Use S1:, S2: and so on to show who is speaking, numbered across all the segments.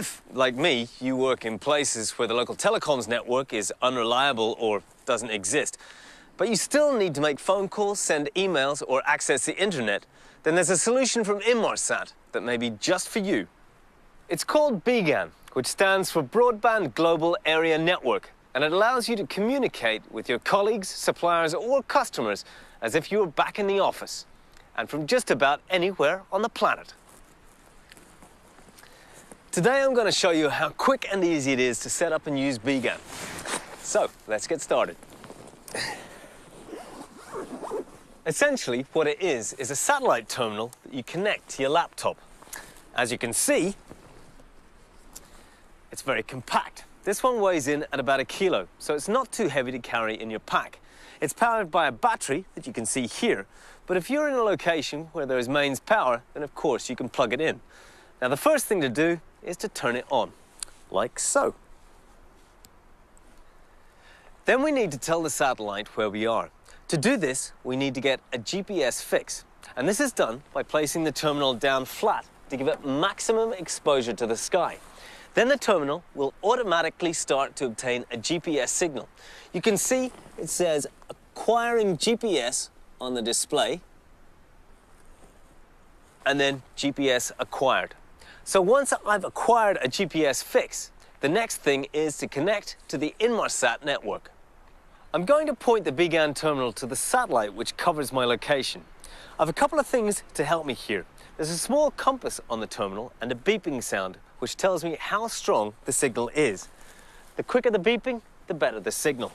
S1: If, like me, you work in places where the local telecoms network is unreliable or doesn't exist, but you still need to make phone calls, send emails, or access the internet, then there's a solution from Inmarsat that may be just for you. It's called BGAN, which stands for Broadband Global Area Network, and it allows you to communicate with your colleagues, suppliers, or customers as if you were back in the office, and from just about anywhere on the planet. Today I'm going to show you how quick and easy it is to set up and use BGAN. So, let's get started. Essentially, what it is a satellite terminal that you connect to your laptop. As you can see, it's very compact. This one weighs in at about 1 kilo, so it's not too heavy to carry in your pack. It's powered by a battery that you can see here, but if you're in a location where there is mains power, then of course you can plug it in. Now the first thing to do is to turn it on, like so. Then we need to tell the satellite where we are. To do this, we need to get a GPS fix, and this is done by placing the terminal down flat to give it maximum exposure to the sky. Then the terminal will automatically start to obtain a GPS signal. You can see it says acquiring GPS on the display, and then GPS acquired. So once I've acquired a GPS fix, the next thing is to connect to the Inmarsat network. I'm going to point the BGAN terminal to the satellite which covers my location. I have a couple of things to help me here. There's a small compass on the terminal and a beeping sound which tells me how strong the signal is. The quicker the beeping, the better the signal.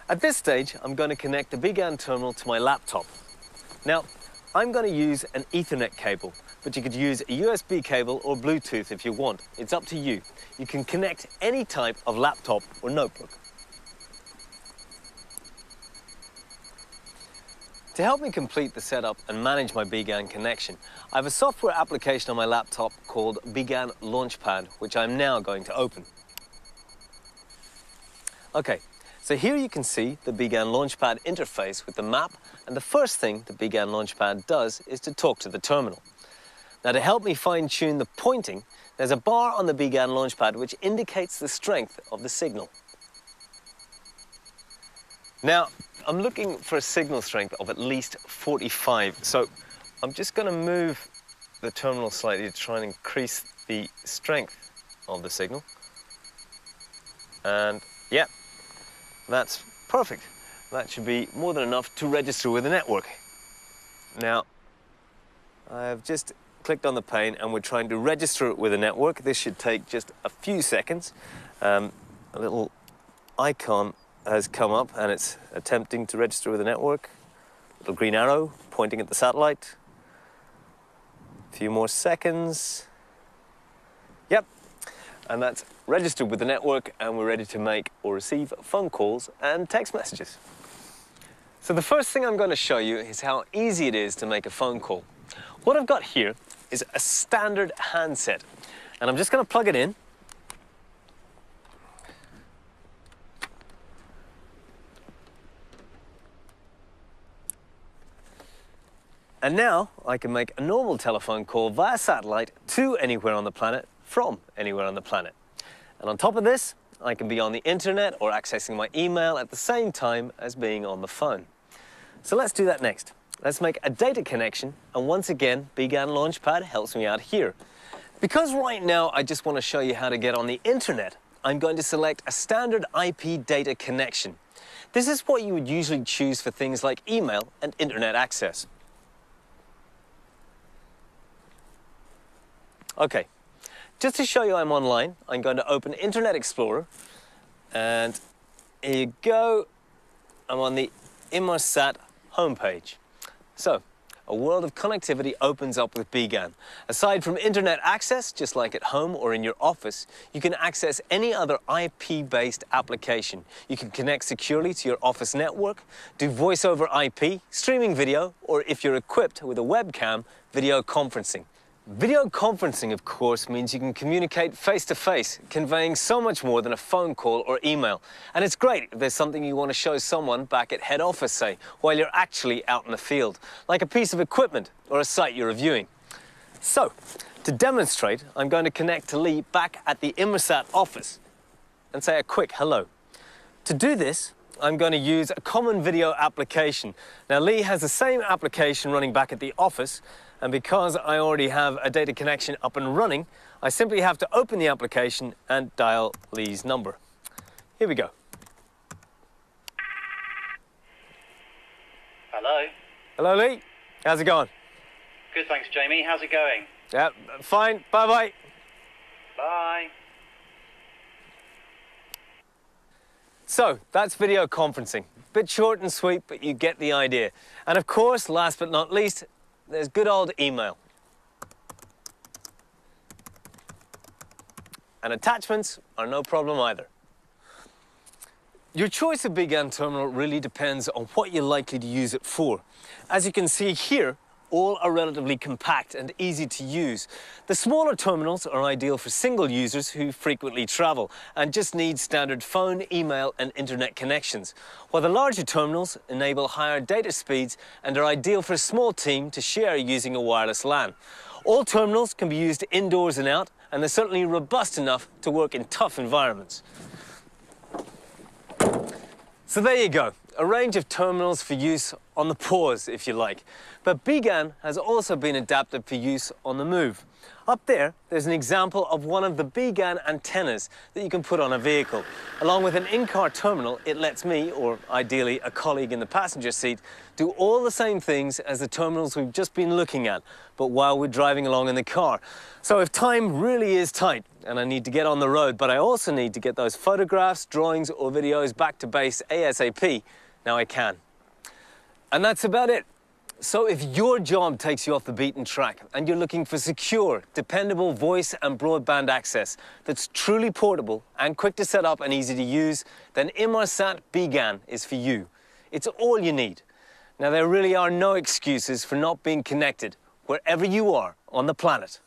S1: At this stage, I'm going to connect the BGAN terminal to my laptop. Now, I'm going to use an Ethernet cable, but you could use a USB cable or Bluetooth if you want. It's up to you. You can connect any type of laptop or notebook. To help me complete the setup and manage my BGAN connection, I have a software application on my laptop called BGAN Launchpad, which I'm now going to open. Okay. So here you can see the BGAN Launchpad interface with the map, and the first thing the BGAN Launchpad does is to talk to the terminal. Now to help me fine-tune the pointing, there's a bar on the BGAN Launchpad which indicates the strength of the signal. Now, I'm looking for a signal strength of at least 45, so I'm just going to move the terminal slightly to try and increase the strength of the signal. And yeah. That's perfect. That should be more than enough to register with the network. Now, I've just clicked on the pane and we're trying to register it with the network. This should take just a few seconds. A little icon has come up and it's attempting to register with the network. Little green arrow pointing at the satellite. A few more seconds. Yep. And that's registered with the network, and we're ready to make or receive phone calls and text messages. So the first thing I'm going to show you is how easy it is to make a phone call. What I've got here is a standard handset, and I'm just going to plug it in. And now I can make a normal telephone call via satellite to anywhere on the planet from anywhere on the planet. And on top of this, I can be on the internet or accessing my email at the same time as being on the phone. So let's do that next. Let's make a data connection, and once again, BGAN Launchpad helps me out here. Because right now I just want to show you how to get on the internet, I'm going to select a standard IP data connection. This is what you would usually choose for things like email and internet access. Okay. Just to show you I'm online, I'm going to open Internet Explorer, and here you go. I'm on the Inmarsat homepage. So, a world of connectivity opens up with BGAN. Aside from internet access, just like at home or in your office, you can access any other IP-based application. You can connect securely to your office network, do voice over IP, streaming video, or if you're equipped with a webcam, video conferencing. Video conferencing, of course, means you can communicate face-to-face, conveying so much more than a phone call or email. And it's great if there's something you want to show someone back at head office, say, while you're actually out in the field, like a piece of equipment or a site you're reviewing. So, to demonstrate, I'm going to connect to Lee back at the Inmarsat office and say a quick hello. To do this, I'm going to use a common video application. Now, Lee has the same application running back at the office, and because I already have a data connection up and running, I simply have to open the application and dial Lee's number. Here we go.
S2: Hello.
S1: Hello, Lee. How's it going?
S2: Good, thanks, Jamie. How's it going?
S1: Yeah, fine. Bye-bye.
S2: Bye.
S1: So, that's video conferencing. Bit short and sweet, but you get the idea. And of course, last but not least, there's good old email. And attachments are no problem either. Your choice of BGAN terminal really depends on what you're likely to use it for. As you can see here, all are relatively compact and easy to use. The smaller terminals are ideal for single users who frequently travel and just need standard phone, email and internet connections, while the larger terminals enable higher data speeds and are ideal for a small team to share using a wireless LAN. All terminals can be used indoors and out, and they're certainly robust enough to work in tough environments. So there you go, a range of terminals for use on the pause, if you like. But BGAN has also been adapted for use on the move. Up there's an example of one of the BGAN antennas that you can put on a vehicle. Along with an in-car terminal, it lets me, or ideally a colleague in the passenger seat, do all the same things as the terminals we've just been looking at, but while we're driving along in the car. So if time really is tight, and I need to get on the road, but I also need to get those photographs, drawings, or videos back to base ASAP, now I can. And that's about it. So if your job takes you off the beaten track and you're looking for secure, dependable voice and broadband access that's truly portable and quick to set up and easy to use, then Inmarsat BGAN is for you. It's all you need. Now, there really are no excuses for not being connected wherever you are on the planet.